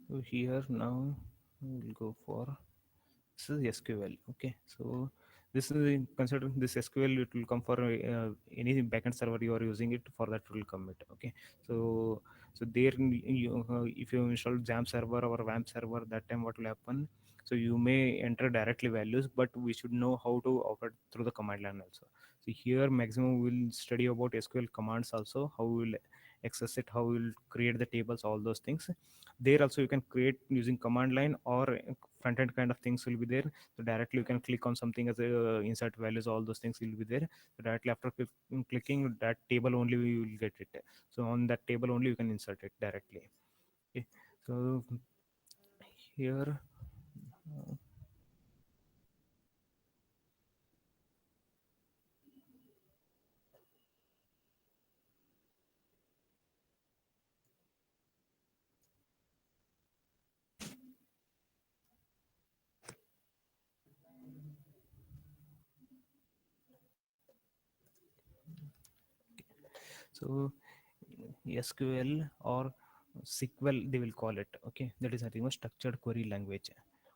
So here now we'll go for this is SQL. Okay, so this is consider this SQL. It will come for any backend server you are using it for, that will come it. Okay, so there if you install XAMPP server or WAMP server, that time what will happen? So you may enter directly values, but we should know how to operate through the command line also. So here maximum we'll study about SQL commands also, how we'll access it, how we'll create the tables, all those things. There also you can create using command line, or front end kind of things will be there. So directly you can click on something as a insert values, all those things will be there. So directly after clicking that table only we will get it. So on that table only you can insert it directly. Okay, so here so SQL or SQL they will call it. Okay, that is nothing but structured query language.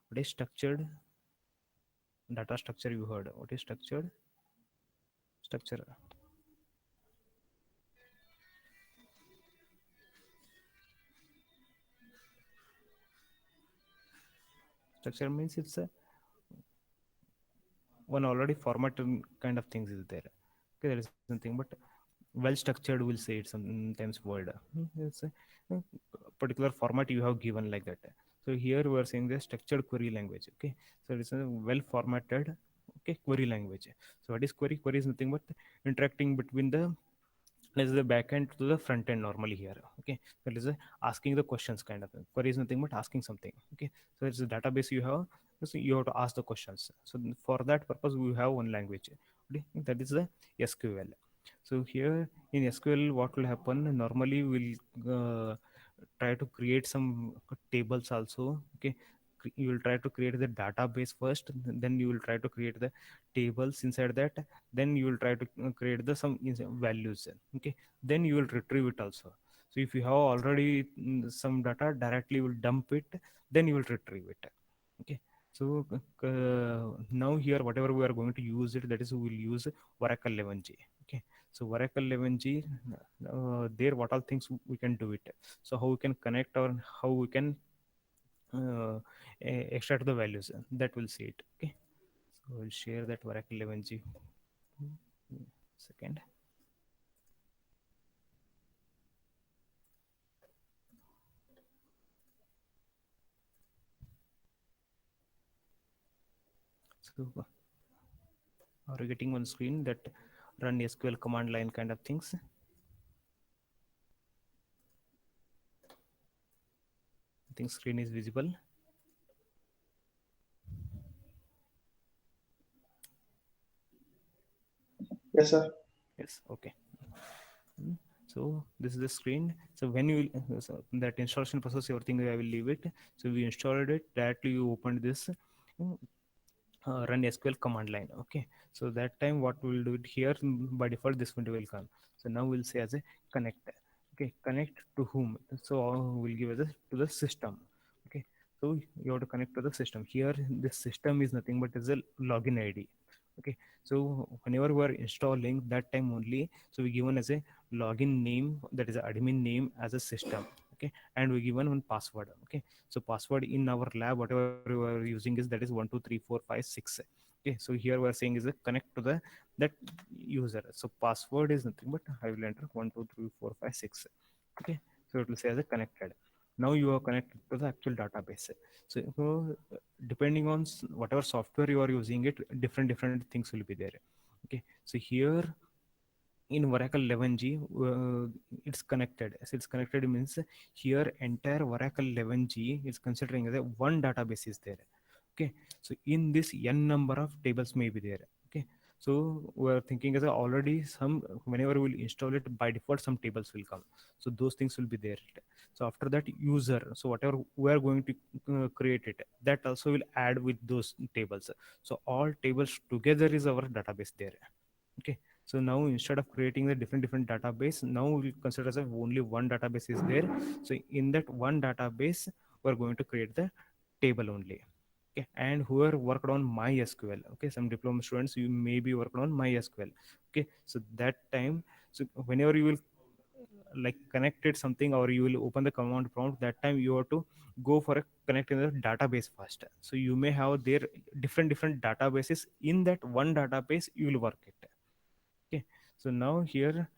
What is structured? Data structure you heard. What is structured? Structure. Structure means it's a one already formatted kind of things is there. Okay, there is nothing but well structured, we'll say it sometimes word. It's a particular format you have given like that. So here we are saying the structured query language. Okay, so it's a well formatted, okay, query language. So what is query? Query is nothing but interacting between the, let's say, the back end to the front end normally here. Okay, that is asking the questions kind of thing. Query is nothing but asking something. Okay, so it's a database you have, so you have to ask the questions. So for that purpose we have one language. Okay, that is the SQL. So here in SQL what will happen normally, we'll try to create some tables also. Okay, you will try to create the database first, then you will try to create the tables inside that, then you will try to create the some values. Okay, then you will retrieve it also. So if you have already some data, directly you will dump it, then you will retrieve it. Okay, so now here whatever we are going to use it, that is we will use Oracle 11g. Okay, so Oracle 11g, there what all things we can do it. So how we can connect, or how we can uh, extract the values, that will see it. Okay, so we'll share that Oracle 11g. Second. So are you getting one screen that run SQL command line kind of things? I think screen is visible. Yes, sir. Yes, okay. Mm. So this is the screen. So when you so that installation process, everything I will leave it. So we installed it directly. You opened this run SQL command line. Okay. So that time what we'll do it here, by default this window will come. So now we'll say as a connect. Okay, connect to whom? So we'll give as a to the system. Okay. So you have to connect to the system. Here this system is nothing but is a login ID. Okay, so whenever we are installing, that time only, so we given as a login name, that is a admin name as a system. Okay, and we given one password. Okay, so password in our lab whatever we are using is, that is 1234566. Okay, so here we are saying is a connect to the that user. So password is nothing but I will enter 1234566. Okay, so it will say as a connected. Now you are connected to the actual database. So depending on whatever software you are using it, different things will be there. Okay, so here in Oracle 11g, it's connected. As it's connected means here entire Oracle 11g is considering that one database is there. Okay, so in this n number of tables may be there. Okay, so we're thinking as already some, whenever we'll install it, by default some tables will come. So those things will be there. So after that user, so whatever we are going to create it, that also will add with those tables. So all tables together is our database there. Okay, so now instead of creating the different database, now we'll consider as only one database is there. So in that one database we're going to create the table only. Okay, and whoever worked on MySQL, okay, some diploma students, you may be worked on MySQL. Okay, so that time, so whenever you will like connected something or you will open the command prompt, that time you have to go for a connect in the database first. So you may have their different databases. In that one database you will work it. Okay, so now here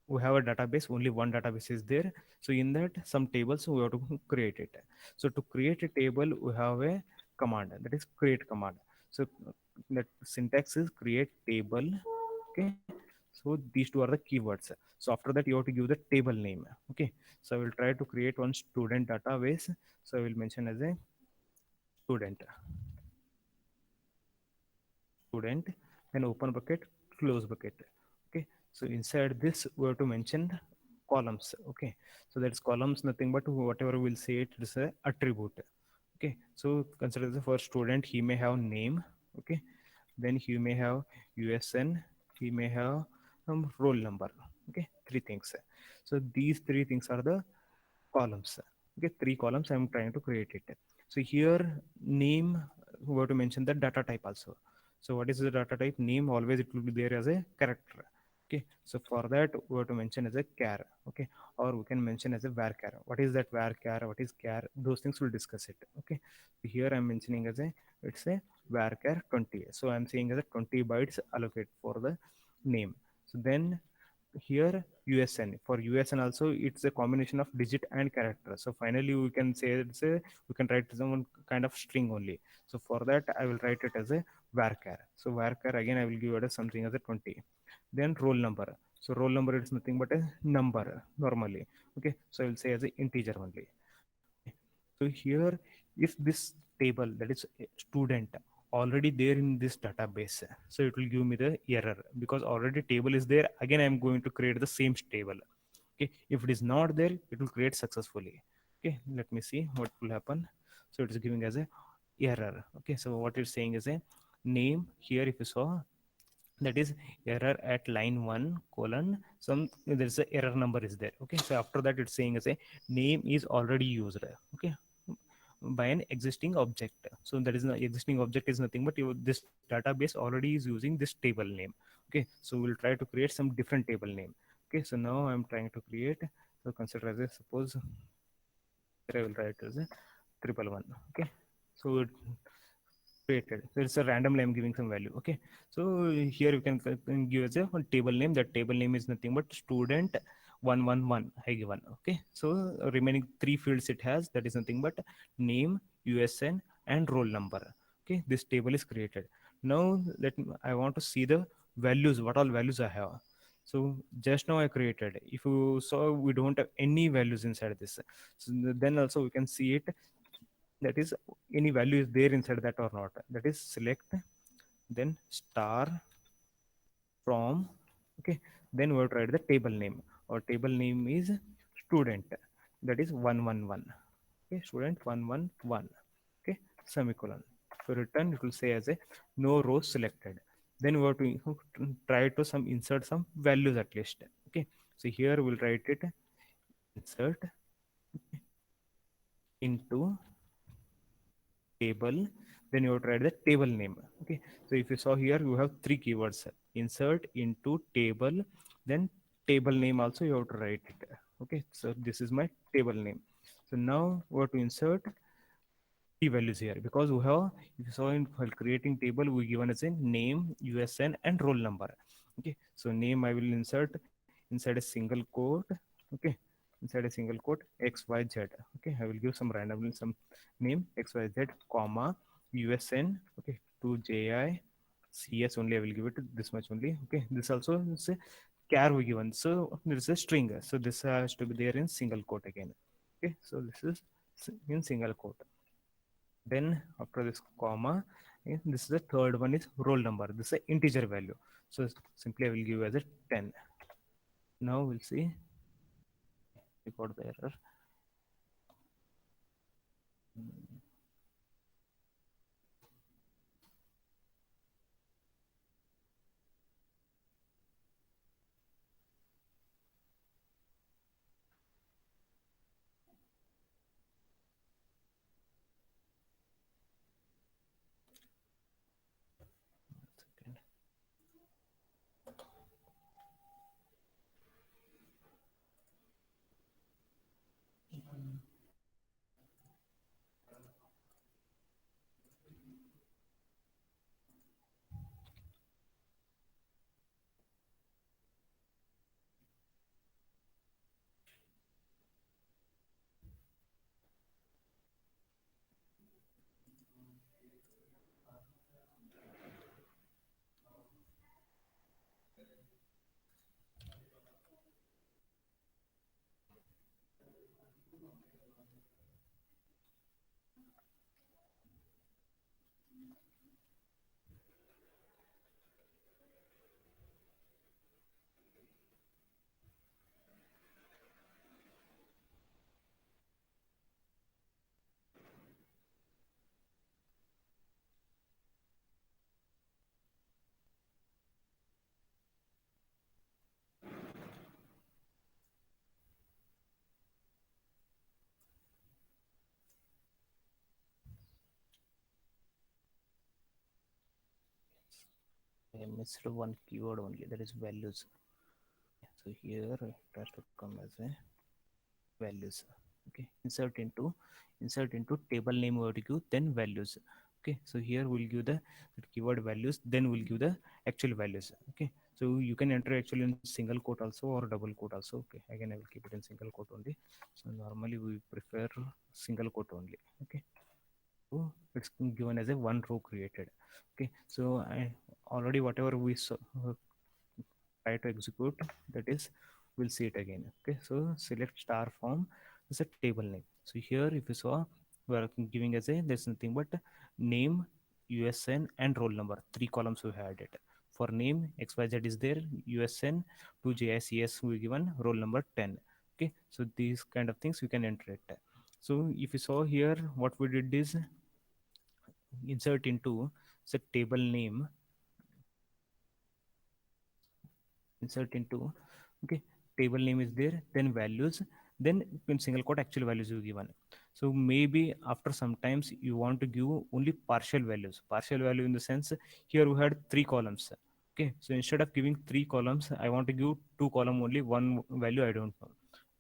we have a database, only one database is there. So in that some tables we have to create it. So to create a table we have a command, that is create command. So that syntax is create table. Okay, so these two are the keywords. So after that you have to give the table name. Okay, so I will try to create one student database. So I will mention as a student, student, then open bucket, close bucket. Okay, so inside this we have to mention columns. Okay, so that's columns nothing but whatever we'll say it is a attribute. Okay, so consider the first student, he may have name. Okay, then he may have USN, he may have roll number. Okay, three things. So these three things are the columns. Okay, three columns I'm trying to create it. So here name, we have to mention the data type also. So what is the data type? Name, always it will be there as a character. Okay, so for that we have to mention as a char. Okay, or we can mention as a varchar. What is that varchar, what is char, those things we'll discuss it. Okay, so here I'm mentioning as a, it's a varchar 20. So I'm saying as a 20 bytes allocate for the name. So then here USN, for USN also it's a combination of digit and character. So finally we can say it's a, we can write some kind of string only. So for that I will write it as a varchar. So varchar again I will give it as something as a 20. Then roll number, so roll number is nothing but a number normally. Okay, so I will say as a integer only. Okay, so here if this table, that is a student, already there in this database, so it will give me the error because already table is there. Again I'm going to create the same table. Okay, if it is not there it will create successfully. Okay, let me see what will happen. So it is giving as a error. Okay, so what it's saying is a name. Here if you saw, that is error at line 1 colon some, there's a error number is there. Okay, so after that it's saying as a name is already used. Okay, by an existing object. So that is the existing object is nothing but this database already is using this table name. Okay, so we'll try to create some different table name. Okay, so now I'm trying to create, so consider as a, suppose I will write as a triple one. Okay, so it created, so it's a randomly I'm giving some value. Okay, so here you can give as a one table name. That table name is nothing but student 111 I given. Okay, so remaining three fields it has, that is nothing but name, USN and roll number. Okay, this table is created. Now I want to see the values, what all values I have. So just now I created, if you saw we don't have any values inside this. So then also we can see it, that is any value is there inside that or not. That is select, then star from. Okay, then we have to write the table name. Our table name is student, that is 111. Okay, student 111. Okay, semicolon. So return, it will say as a no rows selected. Then we have to try to some insert some values at least. Okay, so here we'll write it insert into table, then you have to write the table name. Okay, so if you saw here you have three keywords: insert into table, then table name also you have to write it. Okay, so this is my table name. So now we have to insert three values here, because we have, if you saw in while creating table we given as a name, USN and roll number. Okay, so name I will insert inside a single quote. Okay, inside a single quote XYZ. Okay, I will give some randomly some name XYZ comma USN. Okay, to JI CS only I will give it this much only. Okay, this also is a char we given, so there is a string, so this has to be there in single quote again. Okay, so this is in single quote. Then after this comma, this is the third one is roll number. This is an integer value. So simply I will give as a 10. Now we'll see. We got the error. I missed one keyword only, that is values. So here it has to come as a values. Okay, insert into table name we have to give, then values. Okay, so here we'll give the keyword values, then we'll give the actual values. Okay, so you can enter actually in single quote also or double quote also. Okay, again I will keep it in single quote only. So normally we prefer single quote only. Okay, so it's given as a one row created. Okay, so I already whatever we saw, try to execute, that is we'll see it again. Okay, so select star form is a table name. So here if you saw, we are giving as a, there's nothing but name, usn and roll number, three columns we had it. For name xyz is there, usn to jics we given, roll number 10. Okay, so these kind of things you can enter it. So if you saw here, what we did is insert into the table name, insert into, okay, table name is there, then values, then in single quote actual values you given. So maybe after sometimes you want to give only partial values, partial value in the sense, here we had three columns. Okay, so instead of giving three columns, I want to give two column only, one value I don't know.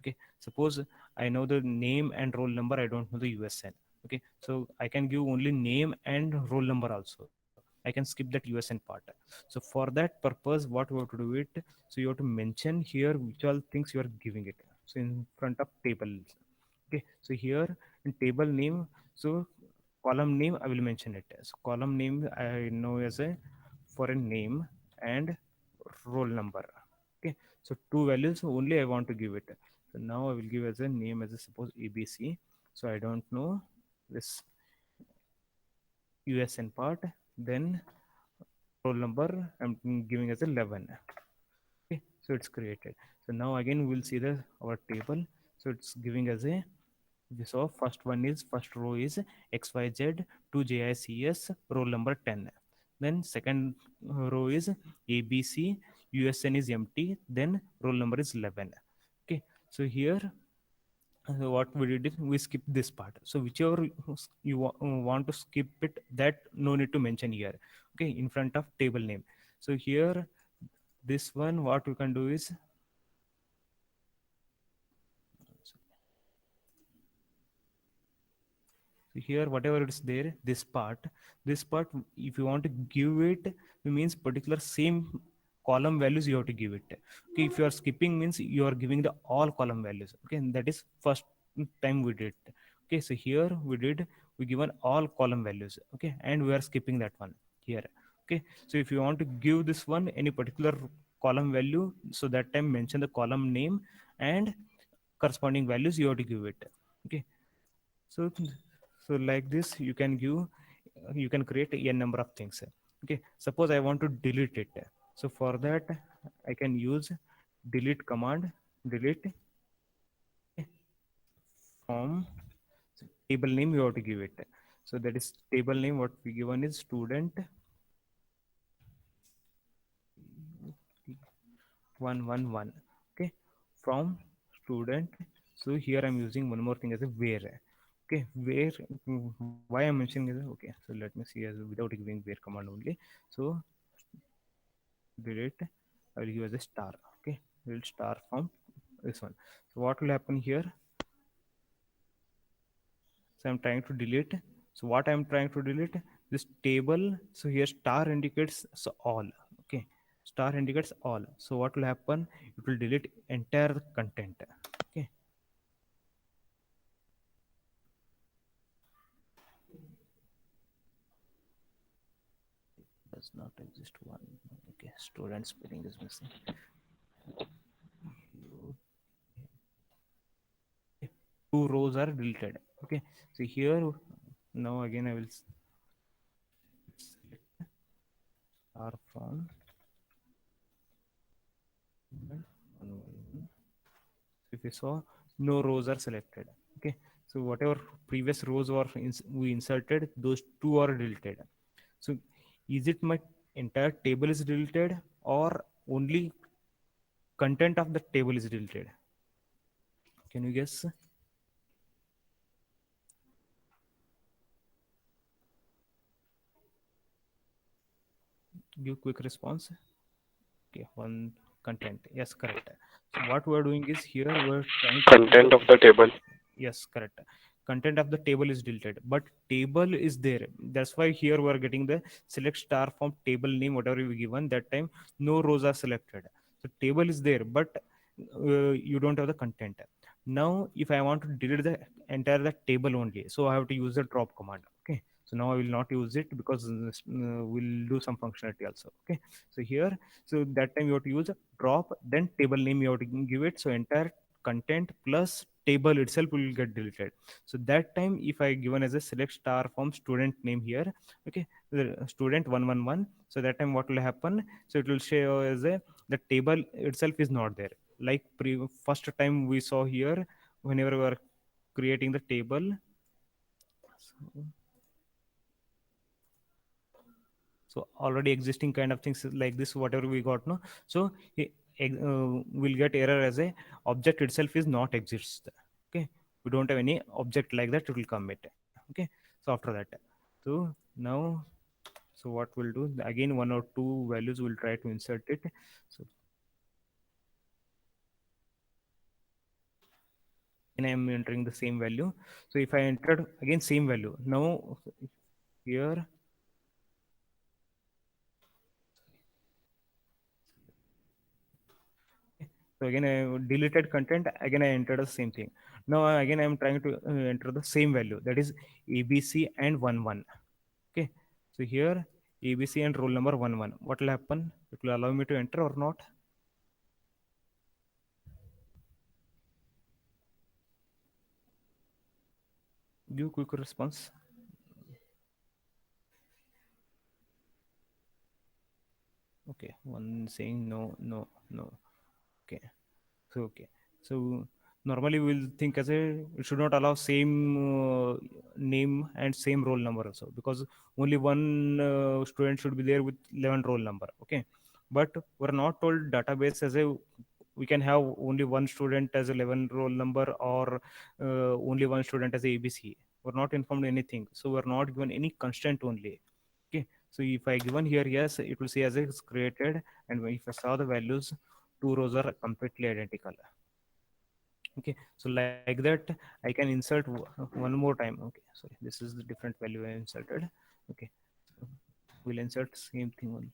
Okay, suppose I know the name and roll number, I don't know the usn. Okay, so I can give only name and roll number also, I can skip that usn part. So for that purpose, what we have to do it, so you have to mention here which all things you are giving it. So in front of table. Okay, so here in table name, so column name I will mention it. So column name I know as a foreign name and roll number. Okay, so two values only I want to give it. So now I will give as a name as a suppose abc. So I don't know this usn part, then roll number I'm giving as 11. Okay, so it's created. So now again we'll see the our table. So it's giving us a, we saw first one is, first row is xyz to jics roll number 10. Then second row is abc, usn is empty, then roll number is 11. Okay, so here what we did is we skip this part. So whichever you want to skip it, that no need to mention here. Okay, in front of table name. So here this one what we can do is, so here whatever it's there, this part if you want to give it, it means particular same column values you have to give it. Okay, if you are skipping means you are giving the all column values. Okay, and that is first time we did. Okay, so here we given all column values. Okay, and we are skipping that one here. Okay, so if you want to give this one any particular column value, so that time mention the column name and corresponding values you have to give it. Okay, so so like this you can give, you can create a number of things. Okay, suppose I want to delete it. So for that I can use delete command, delete from table name you have to give it. So that is table name what we given is student 111. Okay, from student. So here I'm using one more thing as a where. Okay, where, why I'm mentioning is, okay, so let me see as without giving where command only. So delete, I will give as a star. Okay, will star from this one. So what will happen here, so I'm trying to delete. So what I'm trying to delete, this table. So here star indicates so all. Okay, star indicates all. So what will happen, it will delete entire content. Okay, does not exist one. Okay, student spelling is missing. Two rows are deleted. Okay, so here now again I will select star from. If you saw, no rows are selected. Okay, so whatever previous rows were we inserted, those two are deleted. So is it my entire table is deleted or only content of the table is deleted? Can you guess? Give quick response. Okay, one content. Yes, correct. So what we are doing is here we're trying to keep the Content of the table. yes, correct. Content of the table is deleted, but table is there. That's why here we're getting the select star from table name, whatever we given that time. No rows are selected. So table is there, but you don't have the content. Now, if I want to delete the entire the table only, so I have to use the drop command. Okay. So now I will not use it because we'll do some functionality also. Okay. So here, so that time you have to use drop, then table name you have to give it. So entire content plus table itself will get deleted. So that time if I given as a select star from student name here, okay, the student 111, so that time what will happen, so it will show as a the table itself is not there, like first time we saw here whenever we are creating the table. So, so already existing kind of things like this whatever we got, no, so we'll get error as a object itself is not exists. Okay, we don't have any object like that, it will commit. Okay, so after that, so now, so what we'll do again, one or two values we'll try to insert it. So and I am entering the same value. So if I entered again same value now here, so again, I deleted content. Again, I entered the same thing. Now again, I am trying to enter the same value. That is ABC and 11. Okay. So here ABC and roll number 11. What will happen? It will allow me to enter or not? Give quick response. Okay. One saying no, no, no. Okay. So okay. So normally we'll think as a it should not allow same name and same roll number also, because only one student should be there with 11 roll number. Okay, but we're not told database as a we can have only one student as 11 roll number or only one student as a ABC. We're not informed anything, so we're not given any constraint only. Okay, so if I given here yes, it will say as it's created, and if I saw the values, two rows are completely identical. Okay, so like that I can insert one more time. Okay, sorry, this is the different value I inserted. Okay, so we'll insert same thing on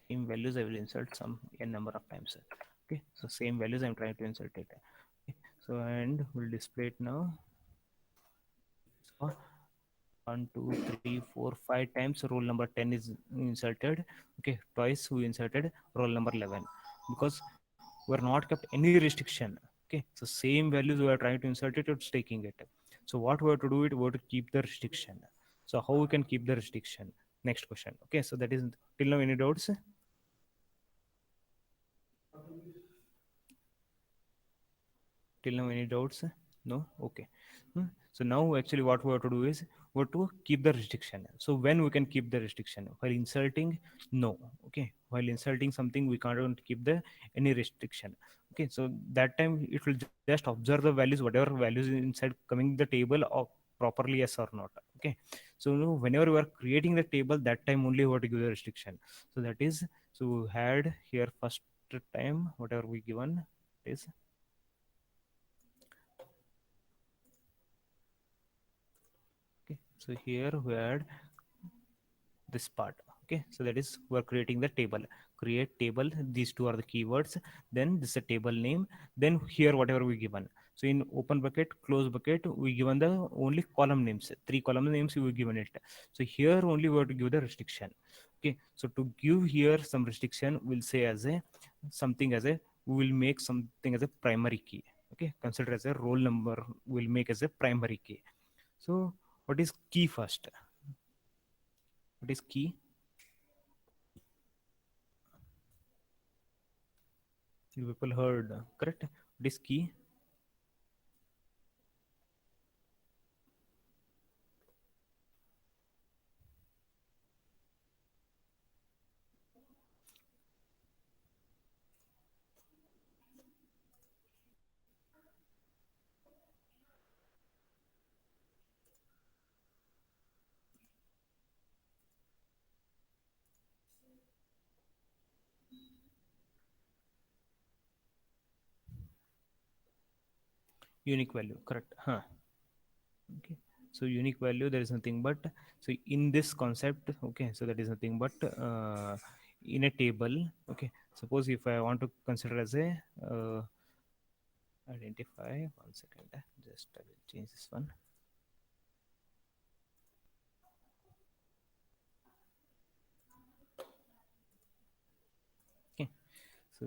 same values. I will insert some n number of times. Okay, so same values I'm trying to insert it. Okay, so and we'll display it now. So one, two, three, four, 5 times roll number 10 is inserted. Okay, twice we inserted roll number 11 because we're not kept any restriction. Okay, so same values we are trying to insert it, it's taking it. So what we have to do it, we have to keep the restriction. So how we can keep the restriction? Next question. Okay, so that is till now any doubts? Till now any doubts? No? Okay. So now actually what we have to do is we have to keep the restriction. So when we can keep the restriction? While inserting? No. Okay. While inserting something we can't keep the any restriction. Okay. So that time it will just observe the values, whatever values inside coming the table or properly yes or not. Okay. So whenever we are creating the table, that time only we have to give the restriction. So that is, so we had here first time whatever we given is. Okay, so here we had this part. Okay, so that is we're creating the table. Create table, these two are the keywords. Then this is a table name. Then here whatever we given. So in open bucket, close bucket, we given the only column names. 3 column names we given it. So here only we have to give the restriction. Okay, so to give here some restriction, we'll say as a something as a we will make something as a primary key. Okay, consider as a roll number. We'll make as a primary key. So what is key first? What is key? You people heard correct? What is key? Unique value, correct. Huh. Okay. So unique value, there is nothing but, so in this concept, okay, so that is nothing but in a table, okay, suppose if I want to consider as a identify, one second, just I will change this one. Okay, so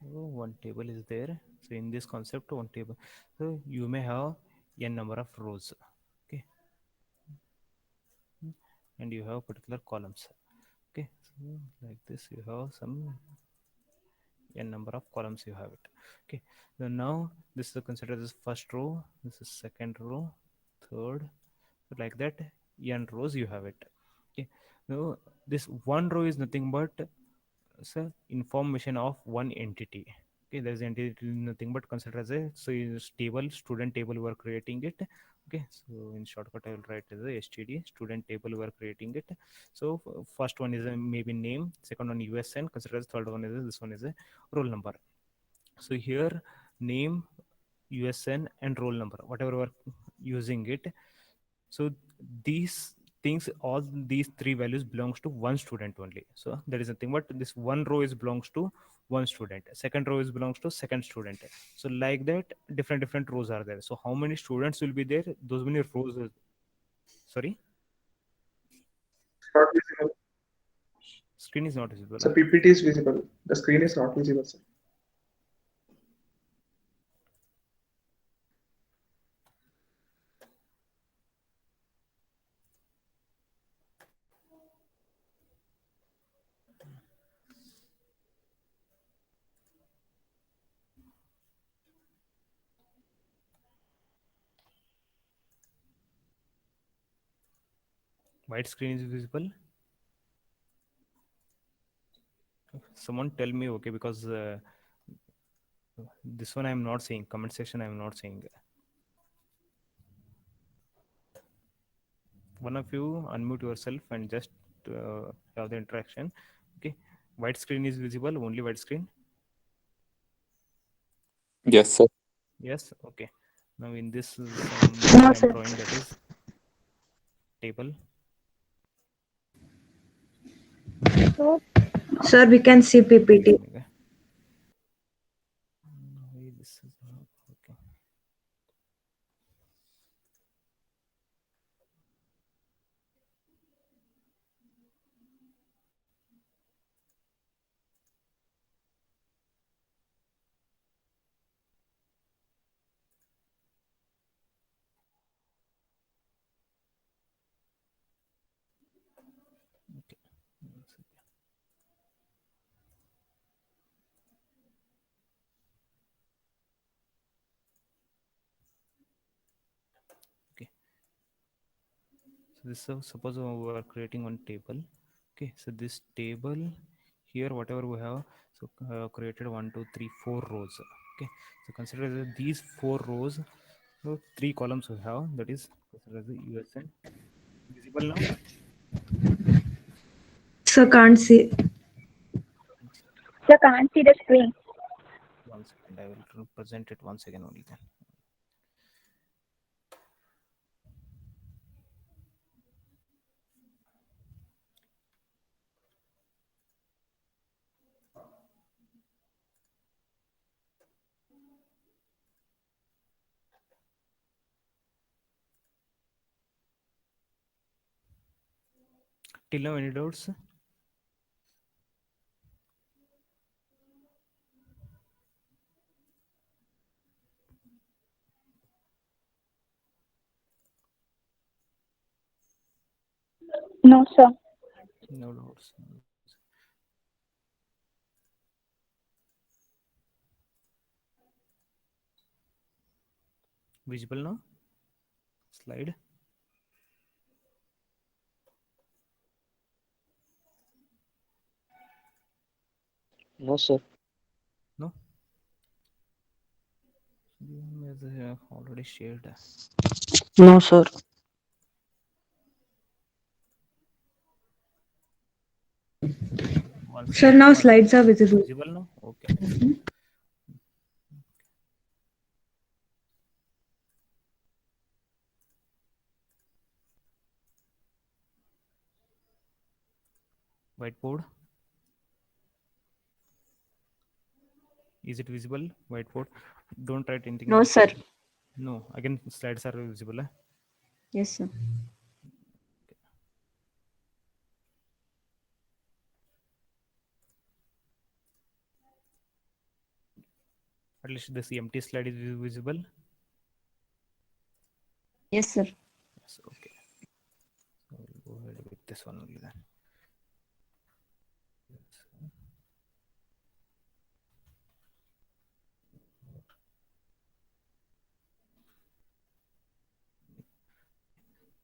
one table is there. So in this concept, one table, so you may have n number of rows, okay, and you have particular columns, okay, so like this you have some n number of columns you have it, okay. So now this is considered as first row, this is second row, third, like that, n rows you have it, okay. So this one row is nothing but information of one entity, okay. There's entity nothing but considered as a, so is table, student table we are creating it, okay. So in shortcut I will write as a std student table we are creating it. So first one is a maybe name, second one usn consider as, third one is this one is a roll number. So here name, usn and roll number, whatever we're using it, so these things, all these three values belongs to one student only. So there is nothing but this one row is belongs to one student, second row is belongs to second student, so like that different rows are there. So how many students will be there, those many rows sorry, Not visible. screen is not visible, So PPT is visible. The screen is not visible, sir. white screen is visible, someone tell me, okay, because this one I am not seeing, comment section I am not seeing. One of you unmute yourself and just have the interaction, okay. White screen is visible, only white screen. Yes, sir. Yes, okay. Now in this some No, I am sir. drawing, that is table. So, sir, we can see PPT. Okay. Why this is not okay. Okay. Okay. So this suppose we are creating one table. Okay. So this table here, whatever we have, so created 1, 2, 3, 4 rows. Okay. So consider that these 4 rows, so 3 columns we have. That is consider as the USN. Visible now? Sir, can't see. Sir, can't see the screen. One second. I will present it once again only then. Till now, any doubts? No, sir. No doubts. Visible now? slide. No, sir. No. As I have already shared. No, sir. One Sir, slide. now slides are visible. Visible now. Okay. Whiteboard. Is it visible? Whiteboard. Don't write anything. No, sir. No. Again, slides are visible. Yes, sir. At least this empty slide is visible. Yes, sir. Yes. Okay. So we'll go ahead with this one only then. Yes.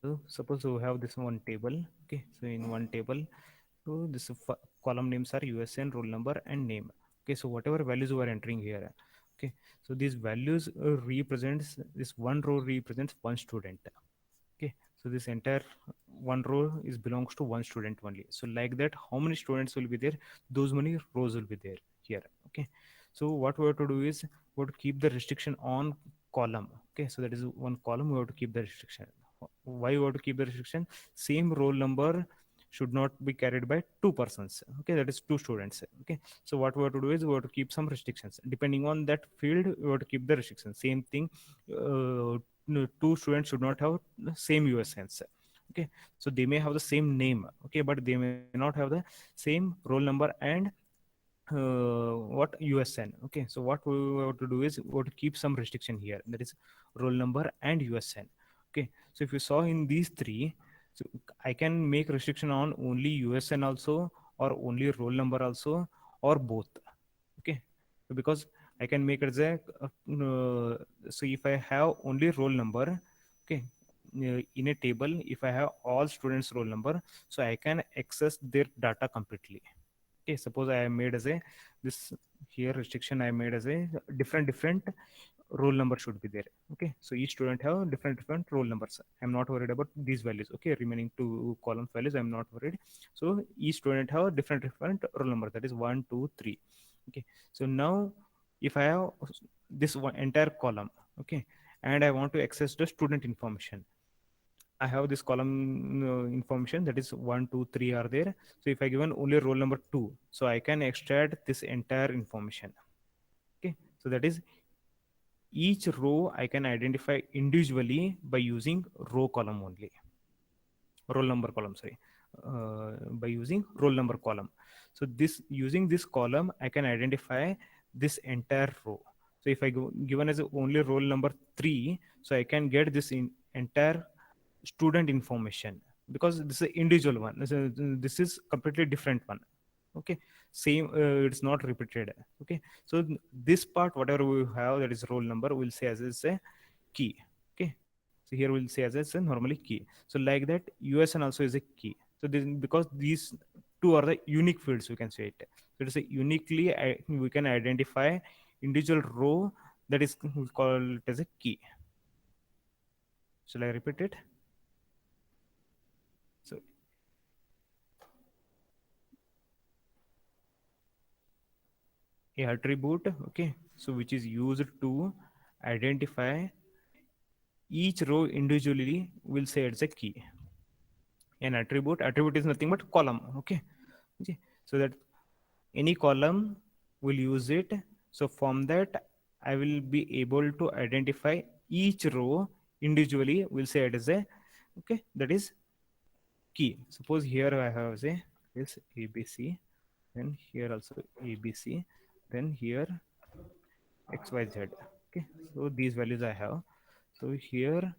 So suppose we have this one table. Okay. So in one table, so this column names are USN, roll number, and name. Okay. So whatever values we are entering here. Okay. So these values represents this one row represents one student. Okay. So this entire one row is belongs to one student only. So like that, how many students will be there? Those many rows will be there here. Okay. So what we have to do is we have to keep the restriction on column. Okay. So that is one column we have to keep the restriction. Why we have to keep the restriction? Same roll number should not be carried by two persons. Okay, that is two students. Okay, so what we have to do is we have to keep some restrictions depending on that field. We have to keep the restrictions. Same thing. No, two students should not have the same USNs. Okay, so they may have the same name. Okay, but they may not have the same roll number and what USN. Okay, so what we have to do is we have to keep some restriction here. That is roll number and USN. Okay, so if you saw in these three, so I can make restriction on only USN also, or only roll number also, or both. Okay, so because I can make it as a so if I have only roll number, okay, in a table, if I have all students roll number, so I can access their data completely. Okay, suppose I made as a this here restriction I made as a different roll number should be there. Okay, so each student have different roll numbers. I'm not worried about these values. Okay, remaining two column values I'm not worried. So each student have different roll number, that is 1 2 3. Okay, so now if I have this one entire column, okay, and I want to access the student information, I have this column information, that is 1 2 3 are there. So if I given only roll number 2, so I can extract this entire information. Okay, so that is each row I can identify individually by using row column only, roll number column, sorry, by using roll number column. So this using this column I can identify this entire row. So if I given as only roll number 3, so I can get this entire student information, because this is an individual one. This is completely different one. Okay, same, it's not repeated. Okay, so this part whatever we have, that is roll number, we'll say as a key. Okay, so here we'll say as a normally key. So like that, USN also is a key. So this, because these two are the unique fields, we can say it. So it is a uniquely we can identify individual row, that is called as a key. Shall I repeat it? So a attribute, okay, so which is used to identify each row individually, will say it's a key. An attribute is nothing but column. Okay, okay, so that any column will use it. So from that I will be able to identify each row individually, will say it is a, okay, that is key. Suppose here I have say this ABC, then here also ABC, then here XYZ. Okay, so these values I have. So here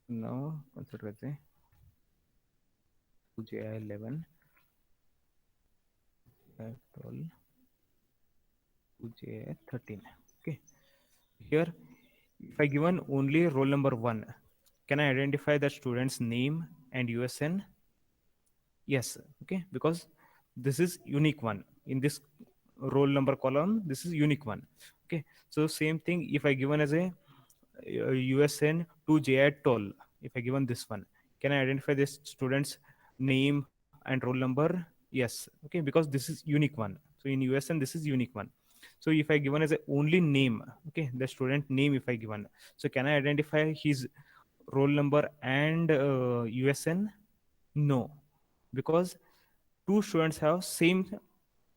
now consider as a 2J11, 12, 2J13. Okay, here if I given only roll number 1, can I identify the student's name and USN? Yes. Okay, because this is unique one in this roll number column. This is unique one. Okay, so same thing if I given as a USN to JI toll. If I given this one, can I identify this student's name and roll number? Yes. Okay, because this is unique one. So in USN this is unique one. So if I given as a only name, okay, the student name if I given, so can I identify his roll number and USN? No, because two students have same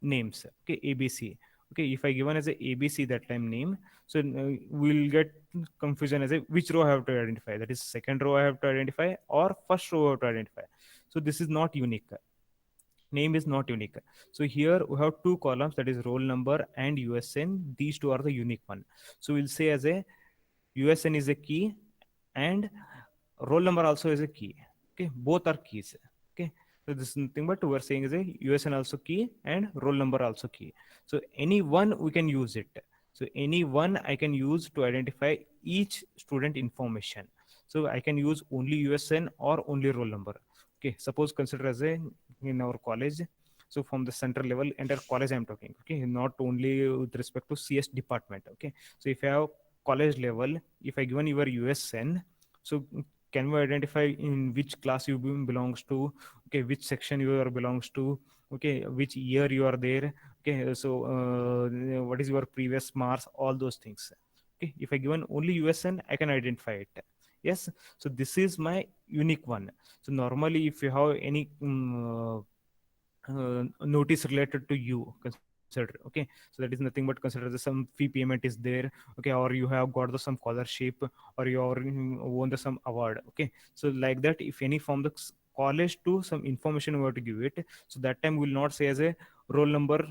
names. Okay, ABC. Okay, if I given as a ABC that time name, so we'll get confusion as a which row I have to identify. That is second row I have to identify or first row I have to identify. So this is not unique. Name is not unique. So here we have two columns, that is roll number and USN. These two are the unique one. So we'll say as a USN is a key and roll number also is a key. Okay, both are keys. Okay, so this is nothing but we're saying is a USN also key and roll number also key. So any one we can use it. So any one I can use to identify each student information. So I can use only USN or only roll number. Okay, suppose consider as a in our college. So from the central level, entire college I'm talking. Okay, not only with respect to CS department. Okay, so if I have college level, if I given your USN, so can we identify in which class you belongs to? Okay, which section you are belongs to? Okay, which year you are there? Okay, so what is your previous marks? All those things. Okay, if I given only USN, I can identify it. Yes, so this is my unique one. So normally if you have any notice related to you, consider. Okay, so that is nothing but consider that some fee payment is there. Okay, or you have got the some scholarship, or you are won the some award. Okay, so like that, if any from the college to some information we have to give it, so that time we'll not say as a roll number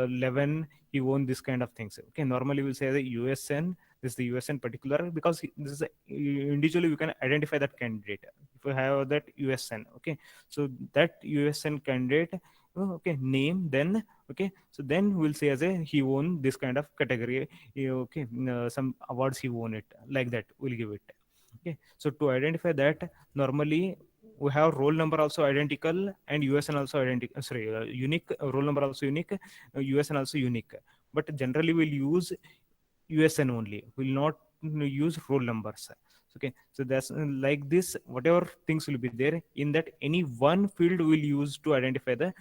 11 he won this kind of things. Okay, normally we'll say as a USN, this is the USN particular, because this is individually we can identify that candidate if we have that USN. Okay, so that USN candidate, okay, name, then okay, so then we'll say as a he won this kind of category. Okay, some awards he won it, like that we'll give it. Okay, so to identify that, normally we have roll number also identical and USN also identical. Sorry, unique, roll number also unique, USN also unique. But generally we'll use USN only. Will not use roll numbers. Okay, so that's like this. Whatever things will be there in that, any one field will use to identify the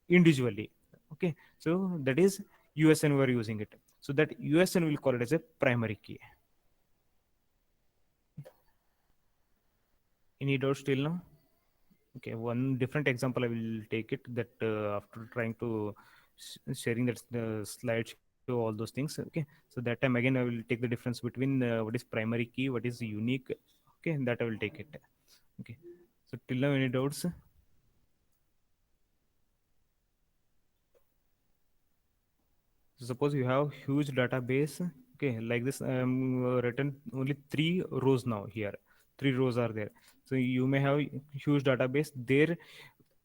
individually. Okay, so that is USN we are using it. So that USN will call it as a primary key. Any doubts till now? Okay, one different example I will take it, that after trying to sharing that slide show all those things. Okay, so that time again I will take the difference between what is primary key, what is unique. Okay, that I will take it. Okay, so till now any doubts? So suppose you have huge database. Okay, like this I am written only 3 rows now here. 3 rows are there. So you may have huge database there,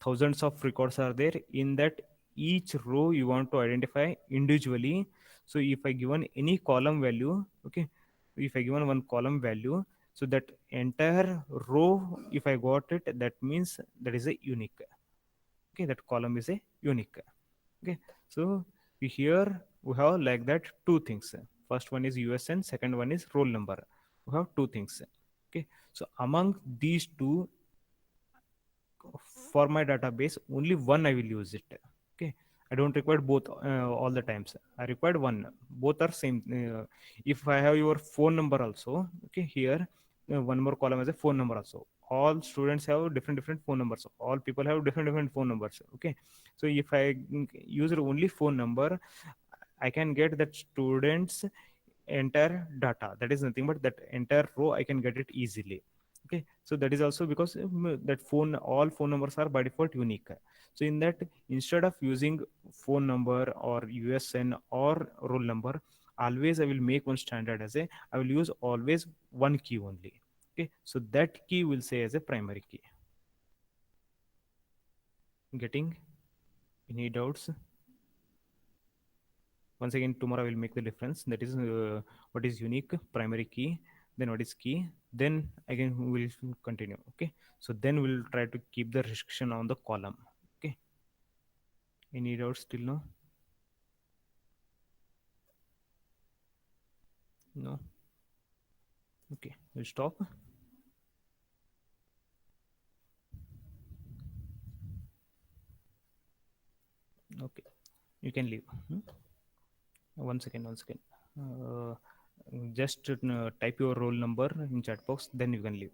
thousands of records are there. In that, each row you want to identify individually. So if I given any column value, okay, if I given one column value, so that entire row if I got it, that means that is a unique. Okay, that column is a unique. Okay, so here we have like that two things. First one is USN, second one is roll number. We have two things. Okay, so among these two, for my database only one I will use it. Okay, I don't require both all the times. I required one. Both are same. If I have your phone number also, okay, here one more column as a phone number also. All students have different phone numbers. All people have different phone numbers. Okay, so if I use only phone number, I can get that students entire data. That is nothing but that entire row I can get it easily. Okay, so that is also because that phone, all phone numbers are by default unique. So in that, instead of using phone number or USN or roll number, always I will make one standard as a, I will use always one key only. Okay, so that key will say as a primary key. Getting any doubts? Once again, tomorrow I will make the difference. That is what is unique, primary key, then what is key, then again we will continue. Okay, so then we'll try to keep the restriction on the column. Okay, any doubts till now? No. Okay, we'll stop. Okay, you can leave. 1 second, 1 second. uh, just type your roll number in chat box, then you can leave.